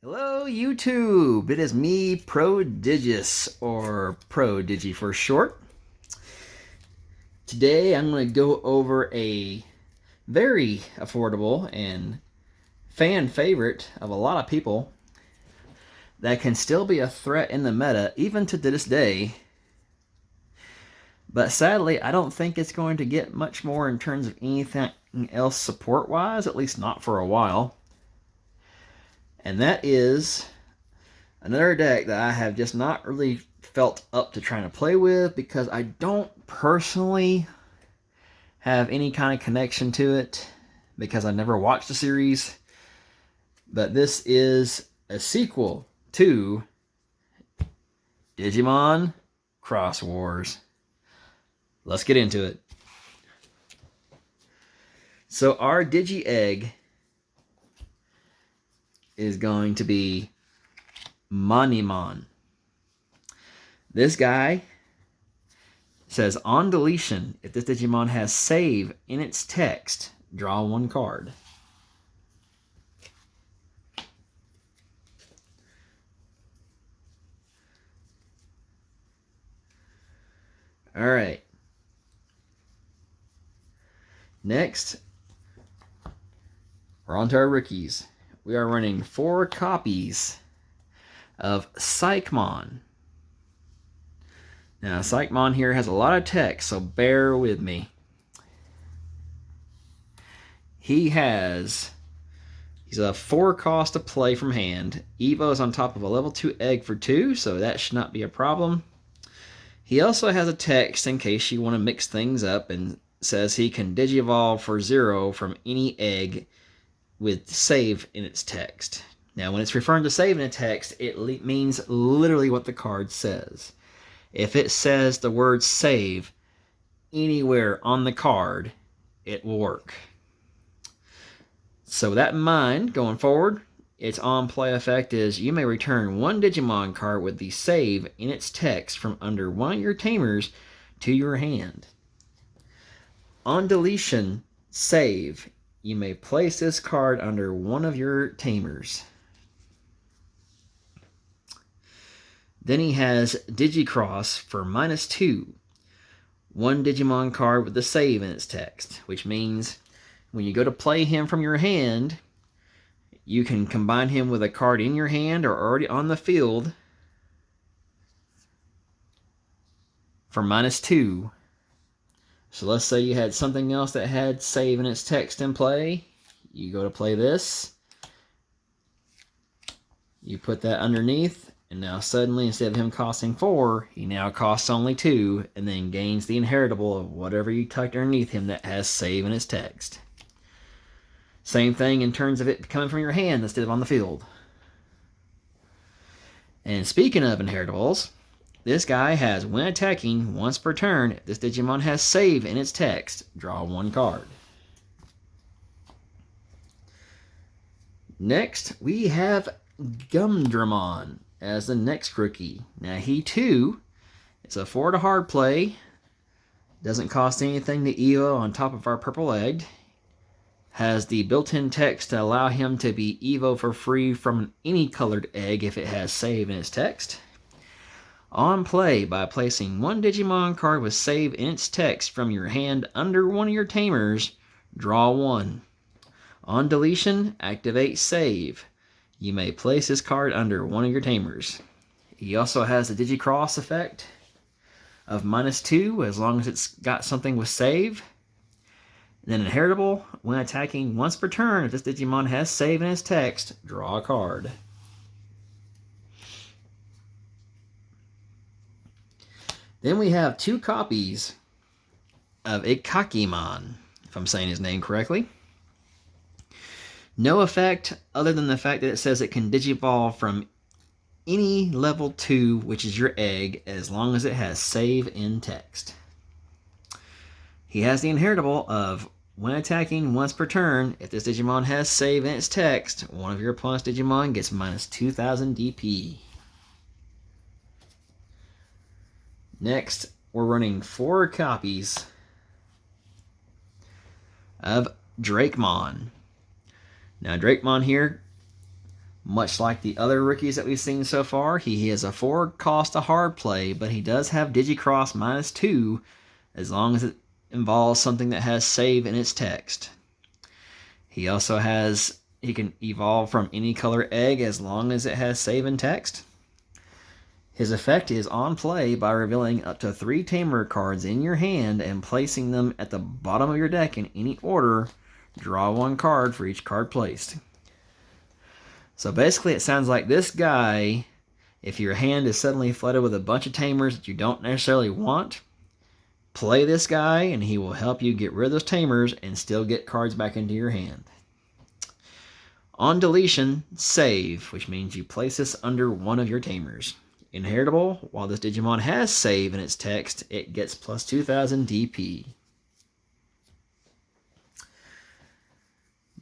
Hello YouTube, it is me, Prodigious, or Prodigi for short. Today I'm going to go over a very affordable and fan favorite of a lot of people that can still be a threat in the meta even to this day. But sadly, I don't think it's going to get much more in terms of anything else support-wise, at least not for a while. And that is another deck that I have just not really felt up to trying to play with because I don't personally have any kind of connection to it because I never watched the series. But this is a sequel to Digimon Cross Wars. Let's get into it. So our Digi-Egg is going to be Monimon. This guy says on deletion, if this Digimon has save in its text, draw one card. Alright. Next, we're on to our rookies. We are running 4 copies of Psychmon. Now, Psychmon here has a lot of text, so bear with me. He's a 4 cost to play from hand. Evo is on top of a level 2 egg for 2, so that should not be a problem. He also has a text in case you want to mix things up, and says he can digivolve for 0 from any egg with save in its text. Now, when it's referring to save in a text, it means literally what the card says. If it says the word save anywhere on the card, it will work. So with that in mind, going forward, its on-play effect is you may return 1 Digimon card with the save in its text from under one of your tamers to your hand. On deletion, save, you may place this card under one of your tamers. Then he has Digicross for -2. 1 Digimon card with the save in its text, which means when you go to play him from your hand, you can combine him with a card in your hand or already on the field for -2. So let's say you had something else that had save in its text in play. You go to play this. You put that underneath, and now suddenly instead of him costing 4, he now costs only 2, and then gains the inheritable of whatever you tucked underneath him that has save in its text. Same thing in terms of it coming from your hand instead of on the field. And speaking of inheritables, this guy has, when attacking once per turn, if this Digimon has save in its text, draw 1 card. Next, we have Gumdramon as the next rookie. Now, he too is a 4 to hard play. Doesn't cost anything to Evo on top of our purple egg. Has the built-in text to allow him to be Evo for free from any colored egg if it has save in its text. On play, by placing 1 Digimon card with save in its text from your hand under one of your tamers, draw 1. On deletion, activate save. You may place this card under one of your tamers. He also has the Digicross effect of -2 as long as it's got something with save. And then inheritable, when attacking once per turn, if this Digimon has save in its text, draw a card. Then we have 2 copies of Ikakimon, if I'm saying his name correctly. No effect other than the fact that it says it can digivolve from any level 2, which is your egg, as long as it has save in text. He has the inheritable of when attacking once per turn, if this Digimon has save in its text, one of your opponent's Digimon gets -2000 DP. Next, we're running 4 copies of Drakemon. Now, Drakemon here Much like the other rookies that we've seen so far, he is a 4 cost to hard play, but he does have Digicross -2 as long as it involves something that has save in its text. He also has, he can evolve from any color egg as long as it has save in text. His effect is on play by revealing up to 3 Tamer cards in your hand and placing them at the bottom of your deck in any order. Draw 1 card for each card placed. So basically it sounds like this guy, if your hand is suddenly flooded with a bunch of Tamers that you don't necessarily want, play this guy and he will help you get rid of those Tamers and still get cards back into your hand. On deletion, save, which means you place this under one of your Tamers. Inheritable, while this Digimon has save in its text, it gets plus 2000 DP.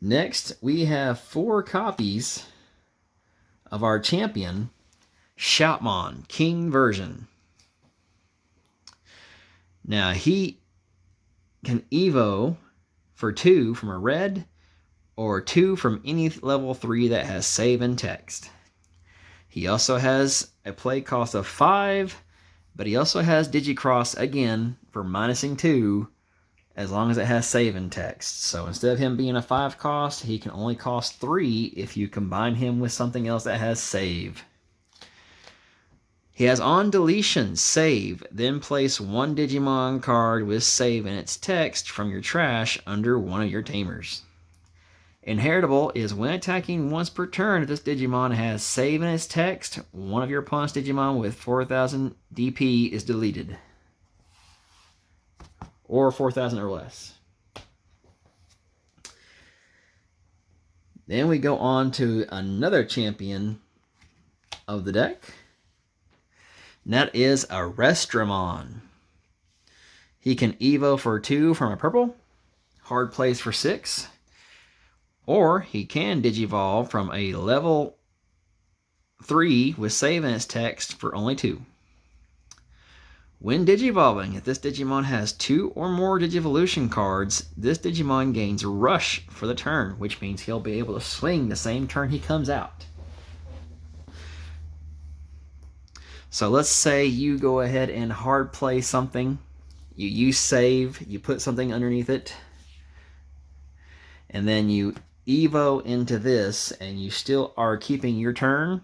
Next, we have 4 copies of our champion, Shoutmon, King version. Now, he can Evo for 2 from a red, or 2 from any level 3 that has save in text. He also has a play cost of 5, but he also has Digicross again for minusing 2 as long as it has save in text. So instead of him being a 5 cost, he can only cost 3 if you combine him with something else that has save. He has on deletion, save, then place 1 Digimon card with save in its text from your trash under one of your Tamers. Inheritable is when attacking once per turn, if this Digimon has save in its text, one of your opponent's Digimon with 4000 DP is deleted. Or 4000 or less. Then we go on to another champion of the deck. And that is a Restramon. He can Evo for 2 from a purple, hard plays for 6, or he can Digivolve from a level 3 with save in its text for only 2. When Digivolving, if this Digimon has 2 or more Digivolution cards, this Digimon gains Rush for the turn, which means he'll be able to swing the same turn he comes out. So let's say you go ahead and hard play something. You use save, you put something underneath it, and then you Evo into this, and you still are keeping your turn.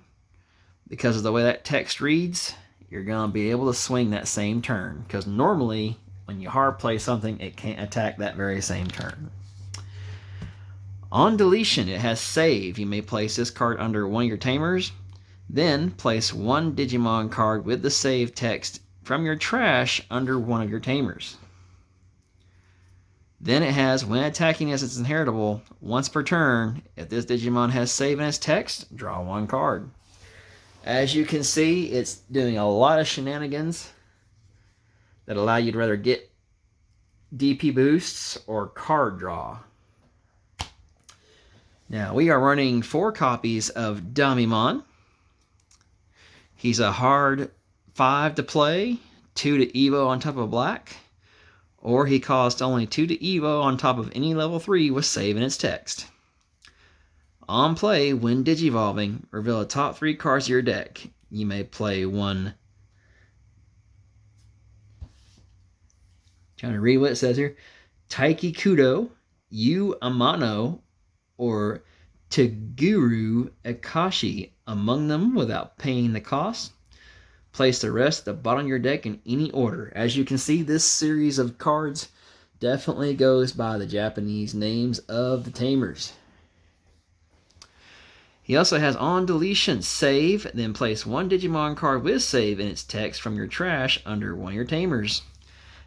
Because of the way that text reads, you're going to be able to swing that same turn. Because normally, when you hard play something, it can't attack that very same turn. On deletion, it has save. You may place this card under one of your Tamers. Then place 1 Digimon card with the save text from your trash under one of your Tamers. Then it has, when attacking as its inheritable, once per turn, if this Digimon has save in its text, draw 1 card. As you can see, it's doing a lot of shenanigans that allow you to rather get DP boosts or card draw. Now, we are running 4 copies of Digimon. He's a hard 5 to play, 2 to Evo on top of black, or he costs only 2 to Evo on top of any level 3 with save in its text. On play, when Digivolving, reveal the top 3 cards of your deck. You may play 1. Trying to read what it says here. Taiki Kudo, Yu Amano, or Toguru Akashi among them without paying the cost. Place the rest at the bottom of your deck in any order. As you can see, this series of cards definitely goes by the Japanese names of the Tamers. He also has on deletion, save, then place 1 Digimon card with save in its text from your trash under one of your Tamers,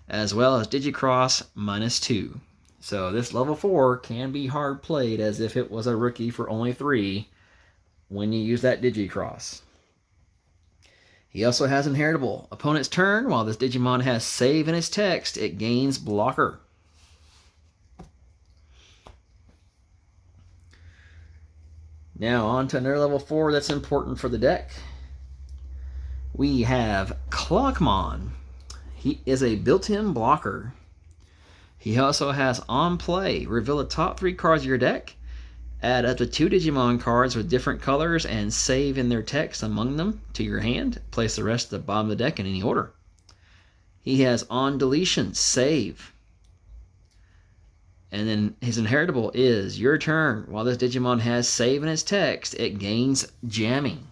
as well as Digicross -2. So this level 4 can be hard played as if it was a rookie for only 3 when you use that Digicross. He also has inheritable. Opponent's turn, while this Digimon has save in its text, it gains blocker. Now on to another level 4 that's important for the deck. We have Clockmon. He is a built-in blocker. He also has on play, reveal the top 3 cards of your deck, Add up to 2 Digimon cards with different colors and save in their text among them to your hand. Place the rest at the bottom of the deck in any order. He has on deletion, save. And then his inheritable is your turn. While this Digimon has save in its text, it gains jamming.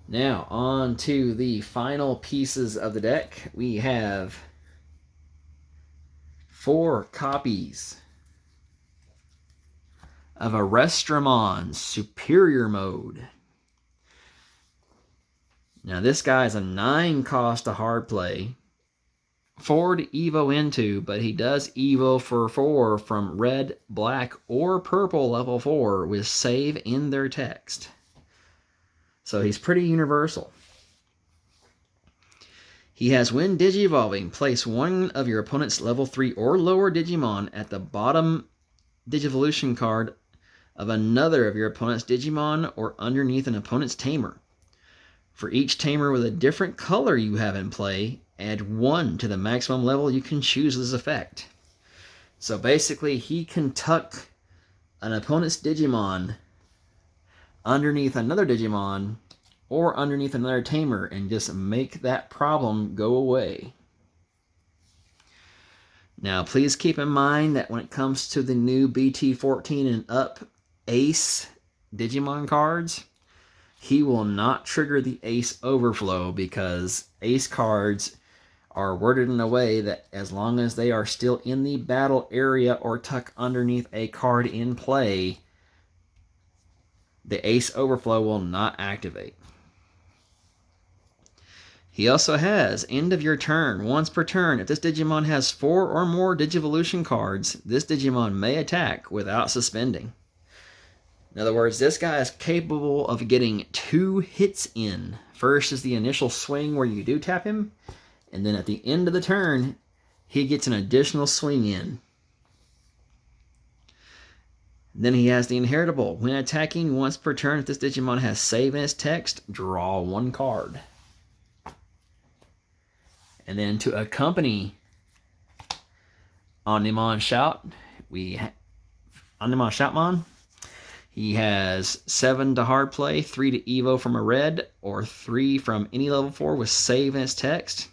Now, on to the final pieces of the deck. We have 4 copies of Arrestramon Superior Mode. Now, this guy is a 9 cost to hard play, 4 to Evo into, but he does Evo for 4 from red, black, or purple level 4 with save in their text. So he's pretty universal. He has when digivolving, place one of your opponent's level 3 or lower Digimon at the bottom Digivolution card of another of your opponent's Digimon or underneath an opponent's Tamer. For each Tamer with a different color you have in play, add 1 to the maximum level you can choose this effect. So basically, he can tuck an opponent's Digimon underneath another Digimon or underneath another Tamer and just make that problem go away. Now, please keep in mind that when it comes to the new BT14 and up Ace Digimon cards, he will not trigger the Ace Overflow because Ace cards are worded in a way that as long as they are still in the battle area or tuck underneath a card in play, the Ace Overflow will not activate. He also has end of your turn. Once per turn, if this Digimon has 4 or more Digivolution cards, this Digimon may attack without suspending. In other words, this guy is capable of getting 2 hits in. First is the initial swing where you do tap him, and then at the end of the turn, he gets an additional swing in. Then he has the inheritable. When attacking once per turn, if this Digimon has save in its text, draw 1 card. And then to accompany Omnimon Shout, Omnimon Shoutmon. He has 7 to hard play, 3 to Evo from a red, or 3 from any level 4 with save in its text.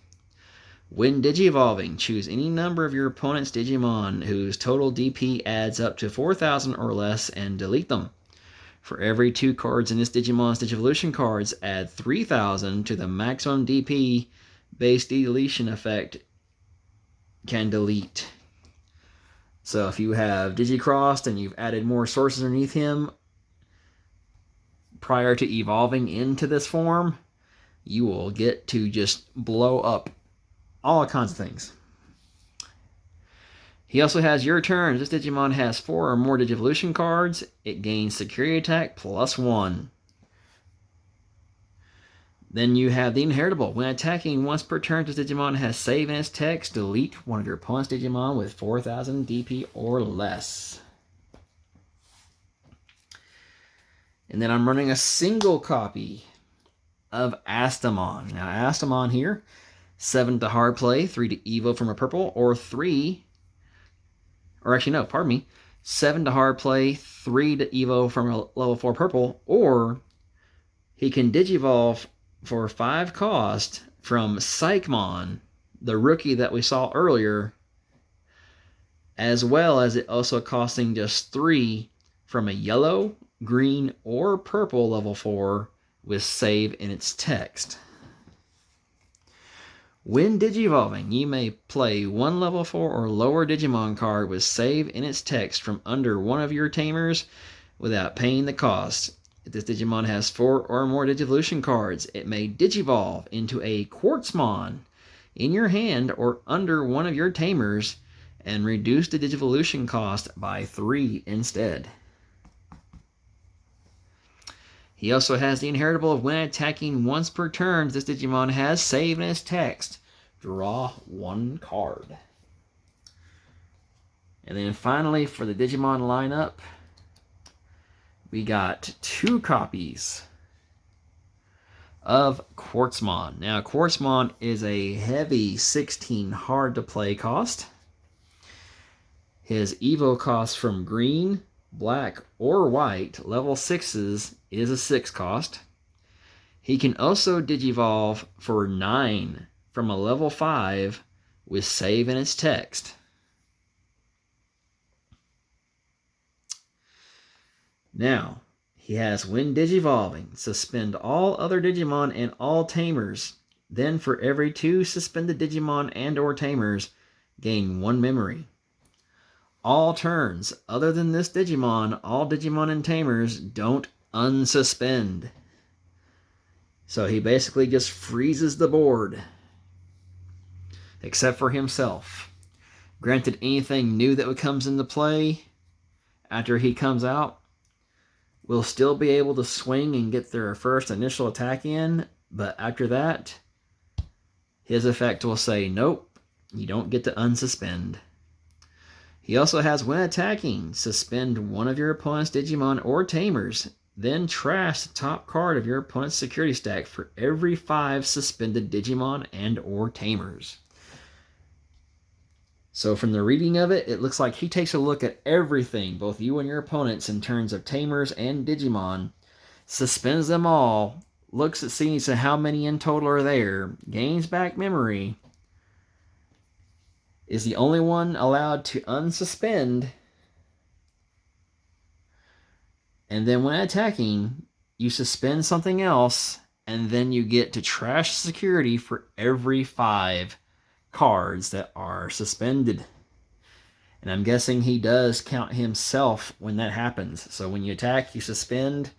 When digivolving, choose any number of your opponent's Digimon whose total DP adds up to 4,000 or less and delete them. For every 2 cards in this Digimon's Digivolution cards, add 3,000 to the maximum DP base deletion effect can delete. So if you have Digicrossed and you've added more sources underneath him prior to evolving into this form, you will get to just blow up all kinds of things. He also has your turn. If this Digimon has 4 or more Digivolution cards, it gains security attack +1. Then you have the inheritable. When attacking once per turn, this Digimon has save in its text. Delete one of your opponent's Digimon with 4,000 DP or less. And then I'm running a single copy of Astamon. Now, Astamon here, 7 to hard play, 3 to Evo from a purple, or 3... Or actually, no, pardon me. 7 to hard play, 3 to Evo from a level 4 purple, or he can Digivolve for 5 cost from Psychmon, the rookie that we saw earlier, as well as it also costing just 3 from a yellow, green, or purple level 4 with save in its text. When digivolving, you may play 1 level 4 or lower Digimon card with save in its text from under one of your Tamers without paying the cost. If this Digimon has 4 or more Digivolution cards, it may Digivolve into a Quartzmon in your hand or under one of your Tamers and reduce the Digivolution cost by 3 instead. He also has the inheritable of when attacking once per turn, this Digimon has save in its text. Draw 1 card. And then finally, for the Digimon lineup, we got 2 copies of Quartzmon. Now, Quartzmon is a heavy 16 hard to play cost. His Evo cost from green, black, or white level 6s is a 6 cost. He can also digivolve for 9 from a level 5 with save in its text. Now, he has when digivolving, suspend all other Digimon and all Tamers. Then for every 2 suspended Digimon and or Tamers, gain 1 memory. All turns other than this Digimon, all Digimon and Tamers don't unsuspend. So he basically just freezes the board. Except for himself. Granted, anything new that comes into play after he comes out will still be able to swing and get their first initial attack in, but after that, his effect will say, nope, you don't get to unsuspend. He also has when attacking, suspend one of your opponent's Digimon or Tamers, then trash the top card of your opponent's security stack for every 5 suspended Digimon and or Tamers. So from the reading of it, it looks like he takes a look at everything, both you and your opponents, in terms of Tamers and Digimon, suspends them all, looks at seeing how many in total are there, gains back memory, is the only one allowed to unsuspend, and then when attacking, you suspend something else, and then you get to trash security for every 5 cards that are suspended. And I'm guessing he does count himself when that happens. So when you attack, you suspend.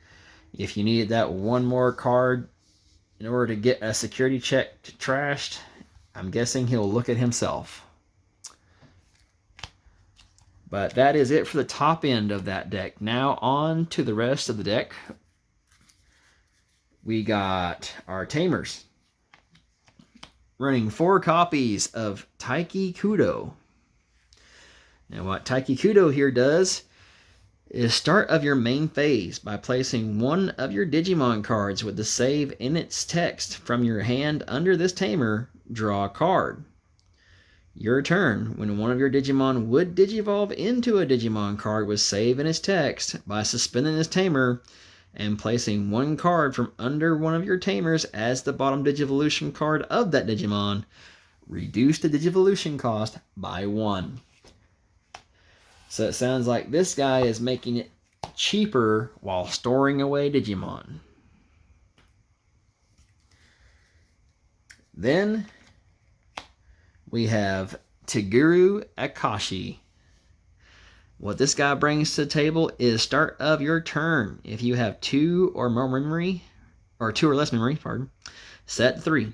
If you needed that one more card in order to get a security check trashed, I'm guessing he'll look at himself. But that is it for the top end of that deck. Now on to the rest of the deck. We got our Tamers. Running 4 copies of Taiki Kudo. Now what Taiki Kudo here does is start of your main phase by placing one of your Digimon cards with the save in its text from your hand under this Tamer, draw a card. Your turn, when one of your Digimon would digivolve into a Digimon card with save in its text by suspending this Tamer and placing one card from under one of your Tamers as the bottom Digivolution card of that Digimon, reduce the Digivolution cost by 1. So it sounds like this guy is making it cheaper while storing away Digimon. Then we have Tiguru Akashi. What this guy brings to the table is start of your turn. If you have 2 or more memory, or 2 or less memory, set 3.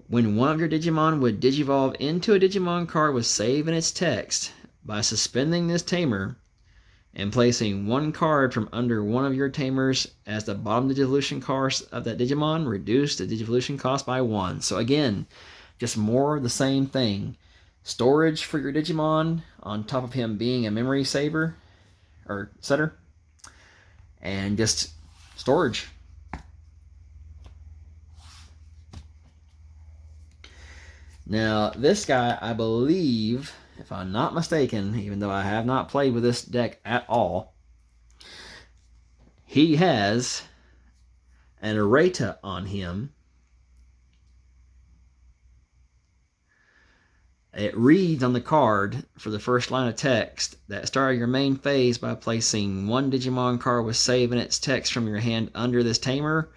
When one of your Digimon would digivolve into a Digimon card with save in its text by suspending this Tamer and placing one card from under one of your Tamers as the bottom Digivolution cost of that Digimon, reduce the Digivolution cost by 1. So again, just more of the same thing. Storage for your Digimon on top of him being a memory saver or setter. And just storage. Now, this guy, I believe, if I'm not mistaken, even though I have not played with this deck at all, he has an errata on him. It reads on the card for the first line of text that start your main phase by placing one Digimon card with save in its text from your hand under this Tamer.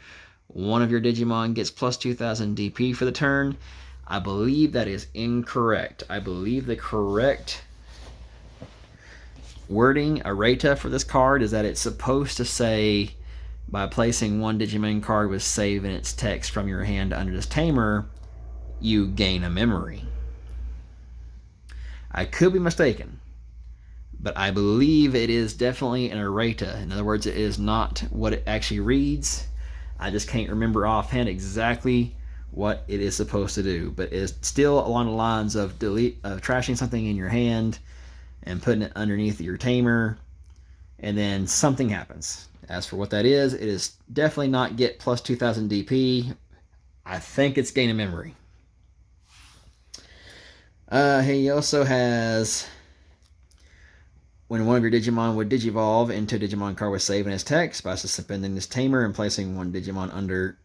One of your Digimon gets plus 2000 DP for the turn. I believe that is incorrect. I believe the correct wording, errata, for this card is that it's supposed to say by placing one Digimon card with save in its text from your hand under this Tamer, you gain a memory. I could be mistaken, but I believe it is definitely an errata. In other words, it is not what it actually reads. I just can't remember offhand exactly what it is supposed to do, but it's still along the lines of trashing something in your hand and putting it underneath your Tamer, and then something happens. As for what that is, it is definitely not get plus 2000 DP. I think it's gain of memory. He also has, when one of your Digimon would digivolve into a Digimon card with save in its text by suspending this Tamer and placing one Digimon under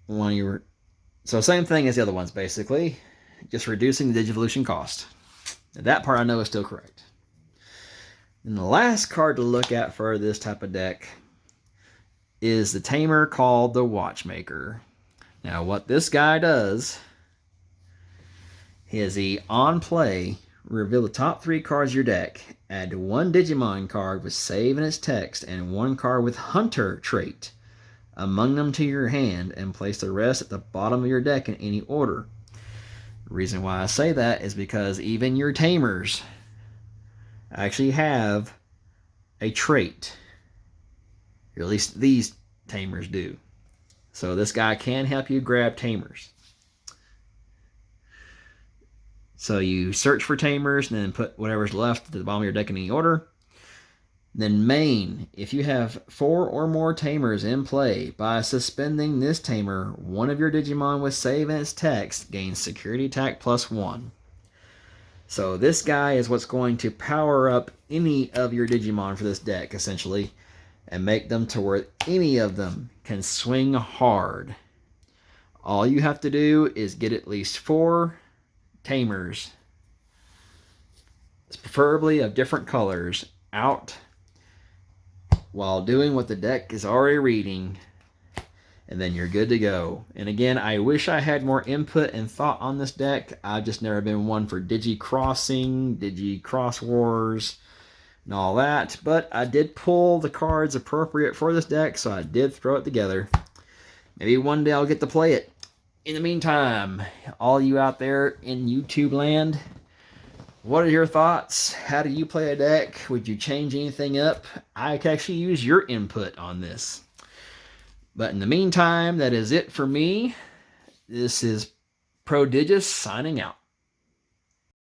one of your... So same thing as the other ones, basically. Just reducing the Digivolution cost. That part I know is still correct. And the last card to look at for this type of deck is the Tamer called the Watchmaker. Now what this guy does is he, on play, reveal the top 3 cards of your deck, add 1 Digimon card with save in its text and 1 card with Hunter trait among them to your hand, and place the rest at the bottom of your deck in any order. The reason why I say that is because even your Tamers actually have a trait. Or at least these Tamers do. So this guy can help you grab Tamers. So you search for Tamers and then put whatever's left at the bottom of your deck in any order. Then main, if you have 4 or more Tamers in play, by suspending this Tamer, one of your Digimon with save in its text gains security attack +1. So this guy is what's going to power up any of your Digimon for this deck, essentially, and make them to where any of them can swing hard. All you have to do is get at least 4 Tamers, preferably of different colors, out while doing what the deck is already reading, and then you're good to go. And again, I wish I had more input and thought on this deck. I've just never been one for Digi-crossing, Digi-cross wars, and all that. But I did pull the cards appropriate for this deck, so I did throw it together. Maybe one day I'll get to play it. In the meantime, all you out there in YouTube land, what are your thoughts? How do you play a deck? Would you change anything up? I could actually use your input on this. But in the meantime, that is it for me. This is Prodigious signing out.